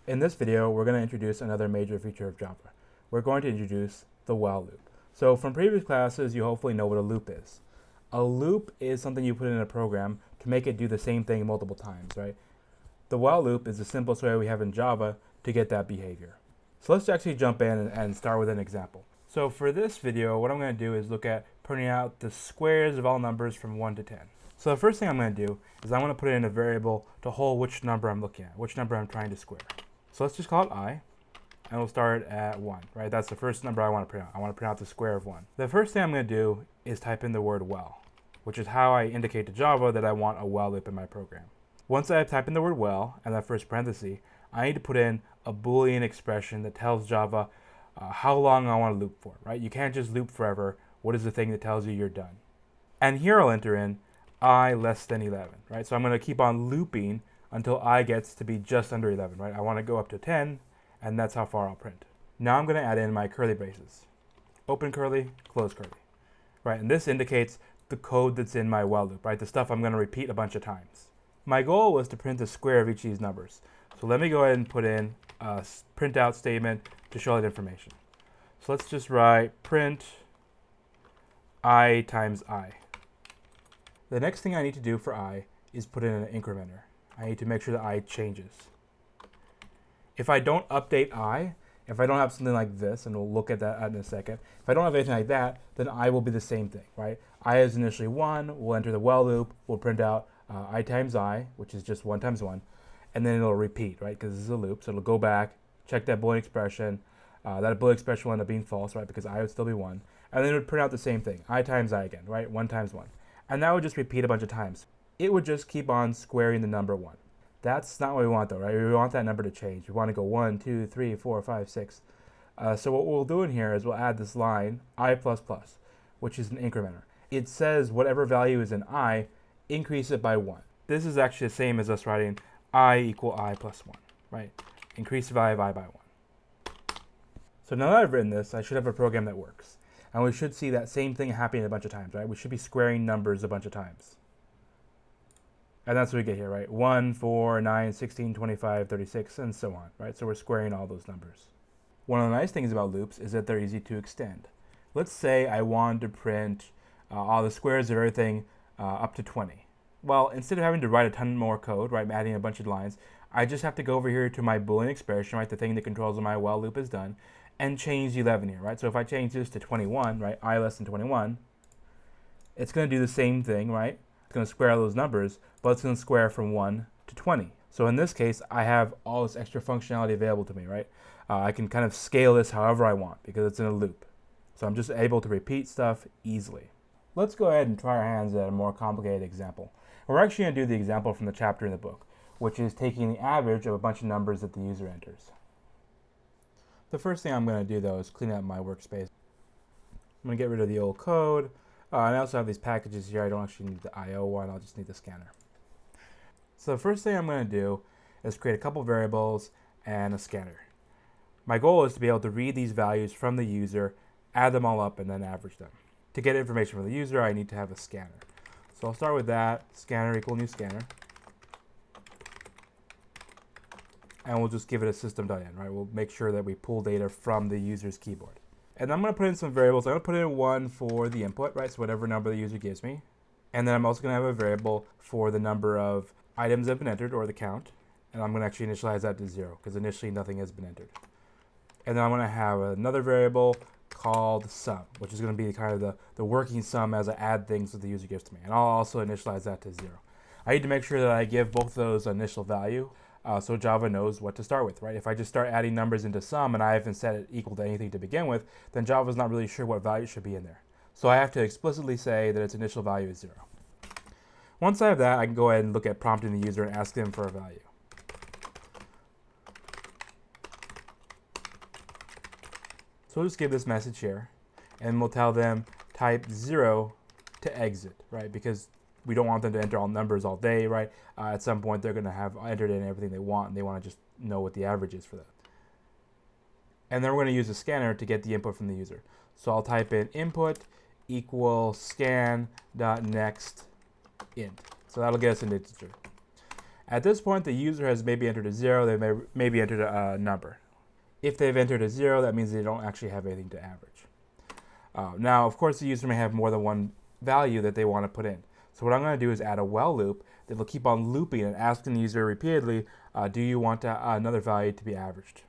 In this video, we're going to introduce another major feature of Java. We're going to introduce the while loop. So from previous classes, you hopefully know what a loop is. A loop is something you put in a program to make it do the same thing multiple times, right? The while loop is the simplest way we have in Java to get that behavior. So let's actually jump in and start with an example. So for this video, what I'm going to do is look at printing out the squares of all numbers from 1 to 10. So the first thing I'm going to do is I'm going to put in a variable to hold which number I'm looking at, which number I'm trying to square. So let's just call it I, and we'll start at 1, right? That's the first number I want to print out. I want to print out the square of 1. The first thing I'm going to do is type in the word while, which is how I indicate to Java that I want a while loop in my program. Once I type in the word while and that first parenthesis, I need to put in a Boolean expression that tells Java how long I want to loop for, right? You can't just loop forever. What is the thing that tells you you're done? And here I'll enter in I less than 11, right? So I'm going to keep on looping until I gets to be just under 11, right? I want to go up to 10, and that's how far I'll print. Now I'm going to add in my curly braces. Open curly, close curly, right? And this indicates the code that's in my while loop, right? The stuff I'm going to repeat a bunch of times. My goal was to print the square of each of these numbers. So let me go ahead and put in a print out statement to show that information. So let's just write print I times I. The next thing I need to do for I is put in an incrementer. I need to make sure that I changes. If I don't update I, if I don't have something like this, and we'll look at that in a second, if I don't have anything like that, then I will be the same thing, right? I is initially 1, we'll enter the while loop, we'll print out I times I, which is just 1 times 1, and then it'll repeat, right? Because this is a loop, so it'll go back, check that Boolean expression, that Boolean expression will end up being false, right? Because I would still be 1, and then it would print out the same thing, I times I again, right? 1 times 1. And that would just repeat a bunch of times. It would just keep on squaring the number 1. That's not what we want though, right? We want that number to change. We want to go 1, 2, 3, 4, 5, 6. So what we'll do in here is we'll add this line, I++, which is an incrementer. It says whatever value is in I, increase it by 1. This is actually the same as us writing I equal I plus 1, right? Increase the value of I by 1. So now that I've written this, I should have a program that works. And we should see that same thing happening a bunch of times, right? We should be squaring numbers a bunch of times. And that's what we get here, right? 1, 4, 9, 16, 25, 36, and so on, right? So we're squaring all those numbers. One of the nice things about loops is that they're easy to extend. Let's say I want to print all the squares of everything up to 20. Well, instead of having to write a ton more code, right, adding a bunch of lines, I just have to go over here to my Boolean expression, right, the thing that controls when my while loop is done, and change 11 here, right? So if I change this to 21, right, I less than 21, it's going to do the same thing, right? It's going to square all those numbers, but it's going to square from 1 to 20. So in this case, I have all this extra functionality available to me, right? I can kind of scale this however I want because it's in a loop. So I'm just able to repeat stuff easily. Let's go ahead and try our hands at a more complicated example. We're actually going to do the example from the chapter in the book, which is taking the average of a bunch of numbers that the user enters. The first thing I'm going to do, though, is clean up my workspace. I'm going to get rid of the old code. And I also have these packages here. I don't actually need the I/O one. I'll just need the scanner. So the first thing I'm going to do is create a couple variables and a scanner. My goal is to be able to read these values from the user, add them all up, and then average them. To get information from the user, I need to have a scanner. So I'll start with that, scanner equal new scanner. And we'll just give it a system.in, right? We'll make sure that we pull data from the user's keyboard. And I'm going to put in some variables. I'm going to put in 1 for the input, right? So whatever number the user gives me. And then I'm also going to have a variable for the number of items that have been entered, or the count. And I'm going to actually initialize that to 0, because initially nothing has been entered. And then I'm going to have another variable called sum, which is going to be kind of the working sum as I add things that the user gives to me. And I'll also initialize that to 0. I need to make sure that I give both those initial value so Java knows what to start with, right? If I just start adding numbers into sum and I haven't set it equal to anything to begin with, then Java's not really sure what value should be in there. So I have to explicitly say that its initial value is 0. Once I have that, I can go ahead and look at prompting the user and ask them for a value. So we'll just give this message here, and we'll tell them type 0 to exit, right? Because we don't want them to enter all numbers all day, right? At some point, they're going to have entered in everything they want, and they want to just know what the average is for that. And then we're going to use a scanner to get the input from the user. So I'll type in input equals scan.next int. So that'll get us an integer. At this point, the user has maybe entered a 0, they maybe entered a number. If they've entered a 0, that means they don't actually have anything to average. Now, of course, the user may have more than one value that they want to put in. So what I'm going to do is add a while loop that will keep on looping and asking the user repeatedly, do you want another value to be averaged?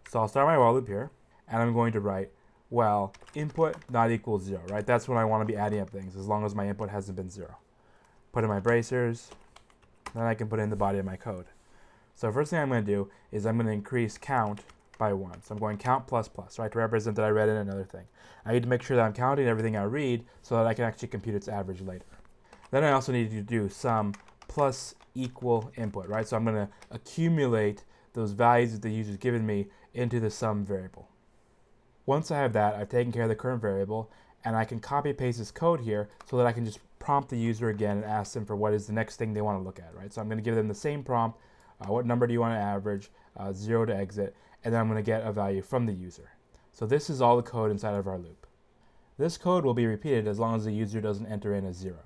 So I'll start my while loop here, and I'm going to write, well, input not equals 0, right? That's when I want to be adding up things, as long as my input hasn't been 0. Put in my bracers, then I can put in the body of my code. So first thing I'm going to do is I'm going to increase count by 1. So I'm going count plus plus, right, to represent that I read in another thing. I need to make sure that I'm counting everything I read so that I can actually compute its average later. Then I also need to do sum plus equal input, right? So I'm going to accumulate those values that the user's given me into the sum variable. Once I have that, I've taken care of the current variable, and I can copy paste this code here so that I can just prompt the user again and ask them for what is the next thing they want to look at, right? So I'm going to give them the same prompt, what number do you want to average, 0 to exit, and then I'm going to get a value from the user. So this is all the code inside of our loop. This code will be repeated as long as the user doesn't enter in a 0.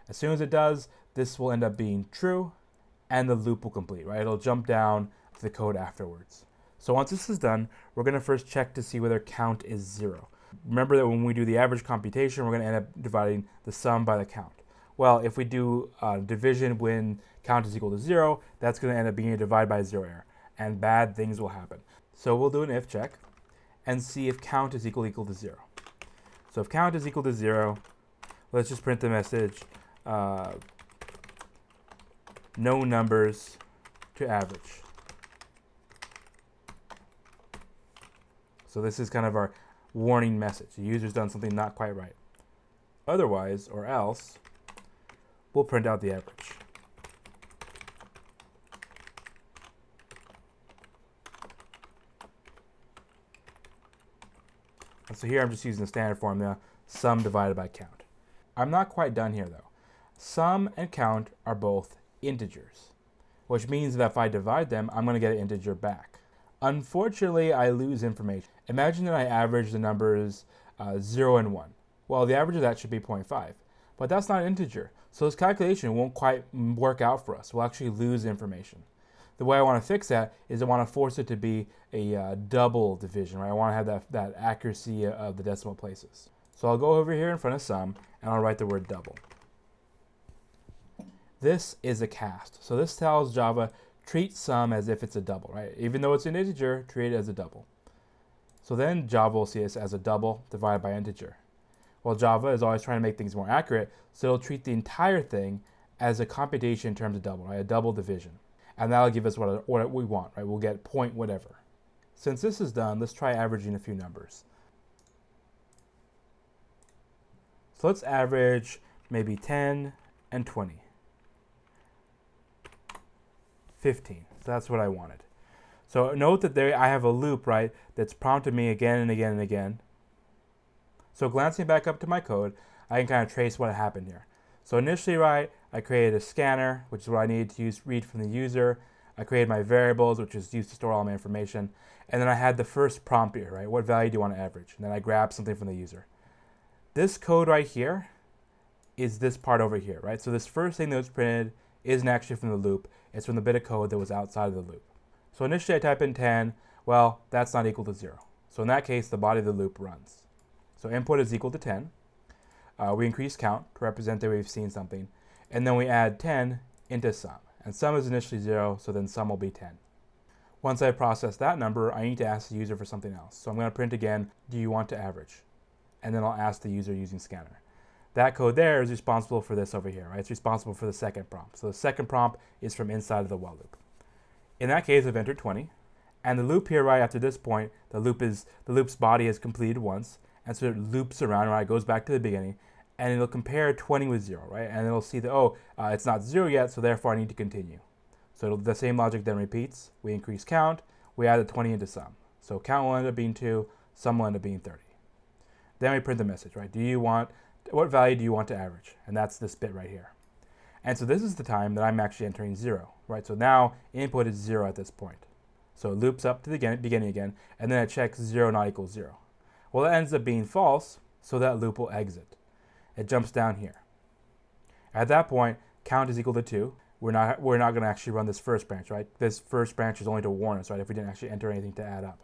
As soon as it does, this will end up being true, and the loop will complete, right? It'll jump down to the code afterwards. So once this is done, we're going to first check to see whether count is 0. Remember that when we do the average computation, we're going to end up dividing the sum by the count. Well, if we do division when count is equal to 0, that's going to end up being a divide by 0 error, and bad things will happen. So we'll do an if check and see if count is equal to 0. So if count is equal to 0, let's just print the message, no numbers to average. So this is kind of our warning message. The user's done something not quite right. Otherwise, or else, we'll print out the average. And so here I'm just using the standard formula, sum divided by count. I'm not quite done here though. Sum and count are both integers, which means that if I divide them, I'm going to get an integer back. Unfortunately, I lose information. Imagine that I average the numbers 0 and 1. Well, the average of that should be 0.5, but that's not an integer. So this calculation won't quite work out for us. We'll actually lose information. The way I want to fix that is I want to force it to be a double division, right? I want to have that accuracy of the decimal places. So I'll go over here in front of sum, and I'll write the word double. This is a cast. So this tells Java, treat sum as if it's a double, right? Even though it's an integer, treat it as a double. So then Java will see this as a double divided by integer. Well, Java is always trying to make things more accurate, so it'll treat the entire thing as a computation in terms of double, right? A double division. And that'll give us what we want, right? We'll get point whatever. Since this is done, let's try averaging a few numbers. So let's average maybe 10 and 20. 15. So that's what I wanted. So note that there I have a loop, right, that's prompted me again and again and again. So glancing back up to my code, I can kind of trace what happened here. So initially, right, I created a scanner, which is what I needed to read from the user. I created my variables, which is used to store all my information. And then I had the first prompt here, right? What value do you want to average? And then I grabbed something from the user. This code right here is this part over here, right? So this first thing that was printed isn't actually from the loop. It's from the bit of code that was outside of the loop. So initially I type in 10. Well, that's not equal to 0. So in that case, the body of the loop runs. So input is equal to 10. We increase count to represent that we've seen something. And then we add 10 into sum. And sum is initially 0, so then sum will be 10. Once I process that number, I need to ask the user for something else. So I'm going to print again, do you want to average? And then I'll ask the user using scanner. That code there is responsible for this over here, right? It's responsible for the second prompt. So the second prompt is from inside of the while loop. In that case, I've entered 20. And the loop here, right after this point, the loop's body is completed once. And so it loops around, right? It goes back to the beginning. And it'll compare 20 with 0, right? And it'll see that, it's not 0 yet, so therefore I need to continue. So the same logic then repeats. We increase count. We add the 20 into sum. So count will end up being 2. Sum will end up being 30. Then we print the message, right? What value do you want to average? And that's this bit right here. And so this is the time that I'm actually entering 0, right? So now input is 0 at this point. So it loops up to the beginning again, and then it checks 0 not equals 0. Well, it ends up being false, so that loop will exit. It jumps down here. At that point, count is equal to 2. we're not going to actually run this first branch, right? This first branch is only to warn us, right? If we didn't actually enter anything to add up.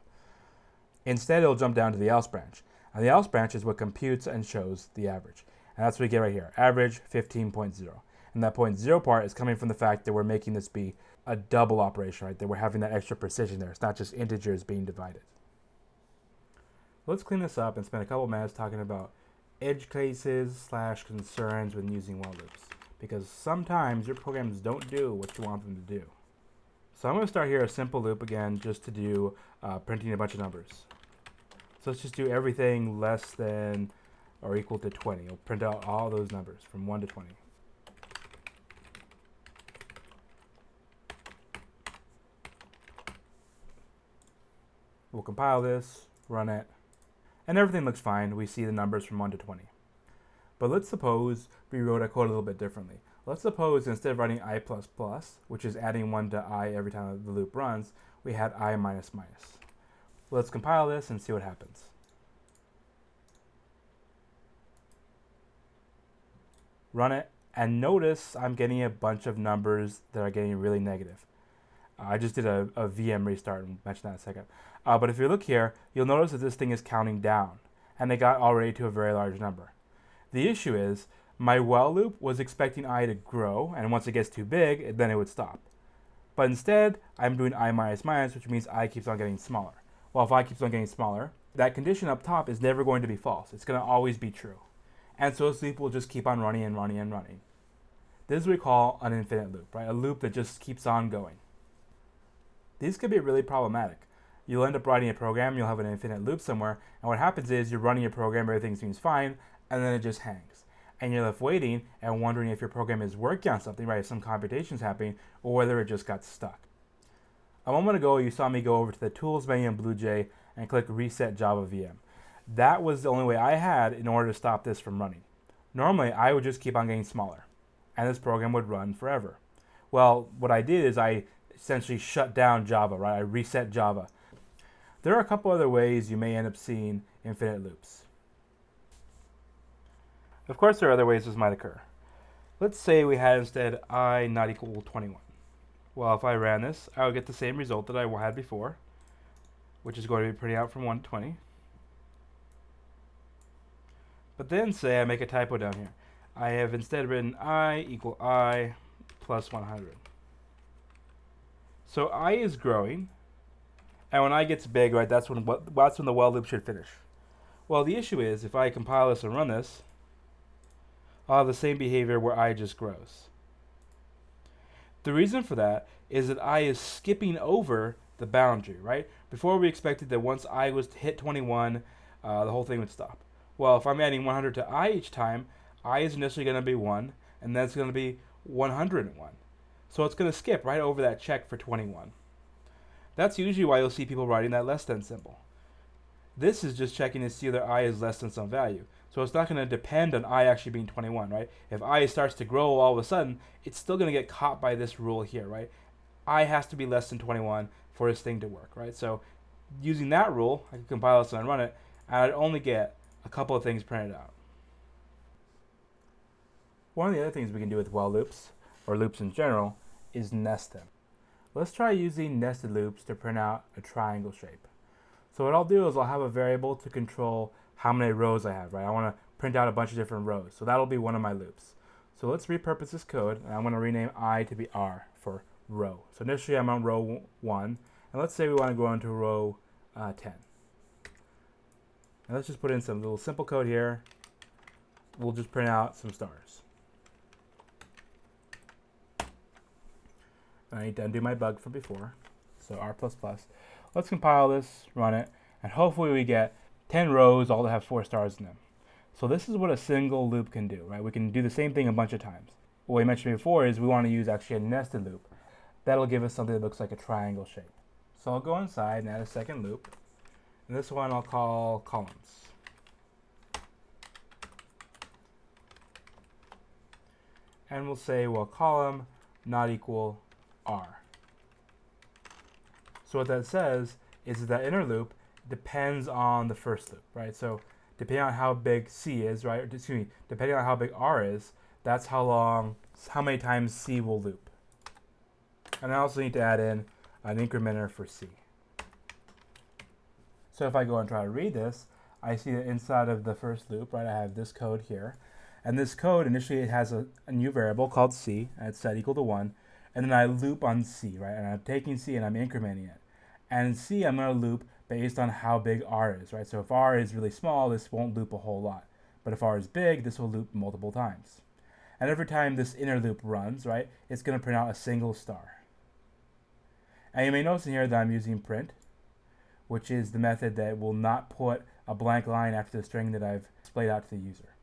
Instead, it'll jump down to the else branch. And the else branch is what computes and shows the average. And that's what we get right here, average 15.0. And that 0.0 part is coming from the fact that we're making this be a double operation, right? That we're having that extra precision there. It's not just integers being divided. Let's clean this up and spend a couple minutes talking about edge cases / concerns when using while loops. Because sometimes your programs don't do what you want them to do. So I'm going to start here a simple loop again just to do printing a bunch of numbers. So let's just do everything less than or equal to 20. It'll print out all those numbers from 1 to 20. We'll compile this, run it, and everything looks fine. We see the numbers from 1 to 20. But let's suppose we wrote our code a little bit differently. Let's suppose instead of writing I++, which is adding 1 to I every time the loop runs, we had I minus minus. Let's compile this and see what happens. Run it, and notice I'm getting a bunch of numbers that are getting really negative. I just did a VM restart and mention that in a second. But if you look here, you'll notice that this thing is counting down, and it got already to a very large number. The issue is, my while loop was expecting I to grow, and once it gets too big, then it would stop. But instead, I'm doing I minus minus, which means I keeps on getting smaller. Well, if I keeps on getting smaller, that condition up top is never going to be false. It's going to always be true. And so this loop will just keep on running and running and running. This is what we call an infinite loop, right? A loop that just keeps on going. These could be really problematic. You'll end up writing a program, you'll have an infinite loop somewhere, and what happens is you're running your program, everything seems fine, and then it just hangs. And you're left waiting and wondering if your program is working on something, right? If some computation's happening, or whether it just got stuck. A moment ago, you saw me go over to the Tools menu in BlueJ and click Reset Java VM. That was the only way I had in order to stop this from running. Normally, I would just keep on getting smaller, and this program would run forever. Well, what I did is I essentially shut down Java, right? I reset Java. There are a couple other ways you may end up seeing infinite loops. Of course, there are other ways this might occur. Let's say we had instead I not equal 21. Well, if I ran this, I would get the same result that I had before, which is going to be printing out from 1 to 20. But then say I make a typo down here. I have instead written I equal I plus 100. So I is growing, and when I gets big, right, that's when the while loop should finish. Well, the issue is if I compile this and run this, I'll have the same behavior where I just grows. The reason for that is that I is skipping over the boundary, right? Before we expected that once I was to hit 21, the whole thing would stop. Well, if I'm adding 100 to I each time, I is initially going to be 1, and then it's going to be 101. So it's going to skip right over that check for 21. That's usually why you'll see people writing that less than symbol. This is just checking to see whether I is less than some value. So it's not going to depend on I actually being 21, right? If I starts to grow all of a sudden, it's still going to get caught by this rule here, right? I has to be less than 21 for this thing to work, right? So using that rule, I can compile this and run it, and I'd only get a couple of things printed out. One of the other things we can do with while loops, or loops in general, is nest them. Let's try using nested loops to print out a triangle shape. So what I'll do is I'll have a variable to control how many rows I have, right? I want to print out a bunch of different rows. So that'll be one of my loops. So let's repurpose this code, and I'm going to rename I to be R for row. So initially I'm on row 1, and let's say we want to go into row 10. And let's just put in some little simple code here. We'll just print out some stars. I need to undo my bug from before. So R++. Let's compile this, run it, and hopefully we get 10 rows all that have 4 stars in them. So this is what a single loop can do, right? We can do the same thing a bunch of times. What we mentioned before is we want to use actually a nested loop. That'll give us something that looks like a triangle shape. So I'll go inside and add a second loop. And this one I'll call columns. And we'll say, well, column not equal R. So what that says is that inner loop depends on the first loop, right? So depending on how big C is, right? Excuse me, depending on how big R is, that's how many times C will loop. And I also need to add in an incrementer for C. So if I go and try to read this, I see that inside of the first loop, right, I have this code here. And this code, initially it has a new variable called C, and it's set equal to 1. And then I loop on C, right? And I'm taking C and I'm incrementing it. And C, I'm going to loop based on how big R is, right? So if R is really small, this won't loop a whole lot. But if R is big, this will loop multiple times. And every time this inner loop runs, right, it's going to print out a single star. And you may notice in here that I'm using print, which is the method that will not put a blank line after the string that I've displayed out to the user.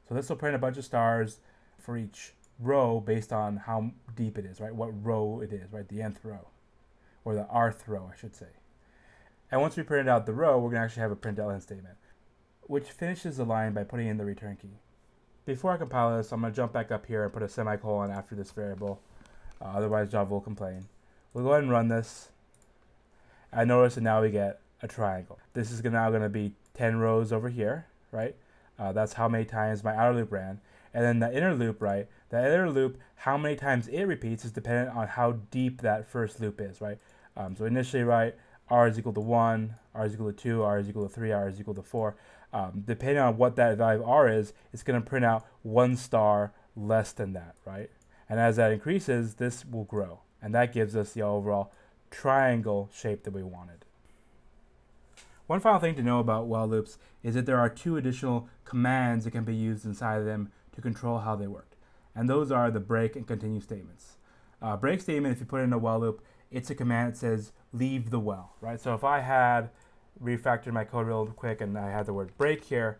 So this will print a bunch of stars for each row based on how deep it is, right? What row it is, right? The nth row, or the rth row, I should say. And once we printed out the row, we're going to actually have a printLN statement, which finishes the line by putting in the return key. Before I compile this, I'm going to jump back up here and put a semicolon after this variable. Otherwise, Java will complain. We'll go ahead and run this. I notice that now we get a triangle. This is now going to be 10 rows over here, right? That's how many times my outer loop ran. And then the inner loop, right? The inner loop, how many times it repeats is dependent on how deep that first loop is, right? So initially, right, R is equal to 1, R is equal to 2, R is equal to 3, R is equal to 4. Depending on what that value of R is, it's going to print out 1 star less than that, right? And as that increases, this will grow. And that gives us the overall triangle shape that we wanted. One final thing to know about while loops is that there are 2 additional commands that can be used inside of them to control how they work. And those are the break and continue statements. Break statement, if you put it in a while loop, it's a command that says leave the well, right? So if I had refactored my code real quick and I had the word break here,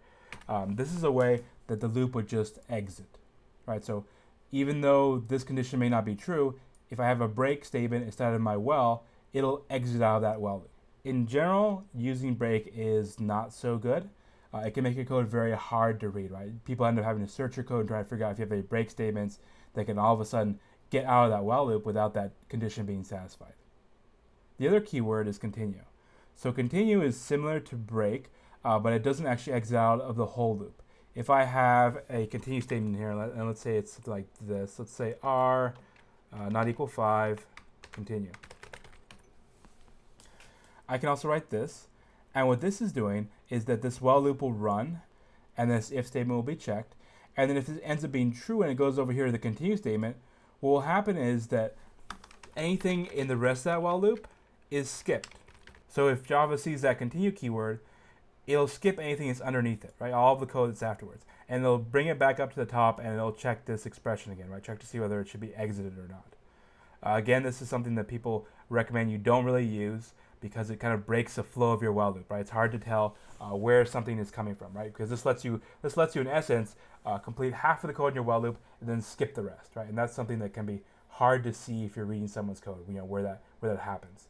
this is a way that the loop would just exit, right? So even though this condition may not be true, if I have a break statement instead of my well, it'll exit out of that well loop. In general, using break is not so good. It can make your code very hard to read, right? People end up having to search your code and try to figure out if you have any break statements that can all of a sudden get out of that while loop without that condition being satisfied. The other keyword is continue. So continue is similar to break, but it doesn't actually exit out of the whole loop. If I have a continue statement here, and let's say it's like this, let's say R not equal 5, continue. I can also write this, and what this is doing is that this while loop will run, and this if statement will be checked, and then if it ends up being true and it goes over here to the continue statement, what will happen is that anything in the rest of that while loop is skipped. So if Java sees that continue keyword, it'll skip anything that's underneath it, right? All of the code that's afterwards. And it'll bring it back up to the top and it'll check this expression again, right? Check to see whether it should be exited or not. Again, this is something that people recommend you don't really use because it kind of breaks the flow of your while loop, right? It's hard to tell where something is coming from, right? Because this lets you in essence complete half of the code in your while loop and then skip the rest, right? And that's something that can be hard to see if you're reading someone's code, where that happens.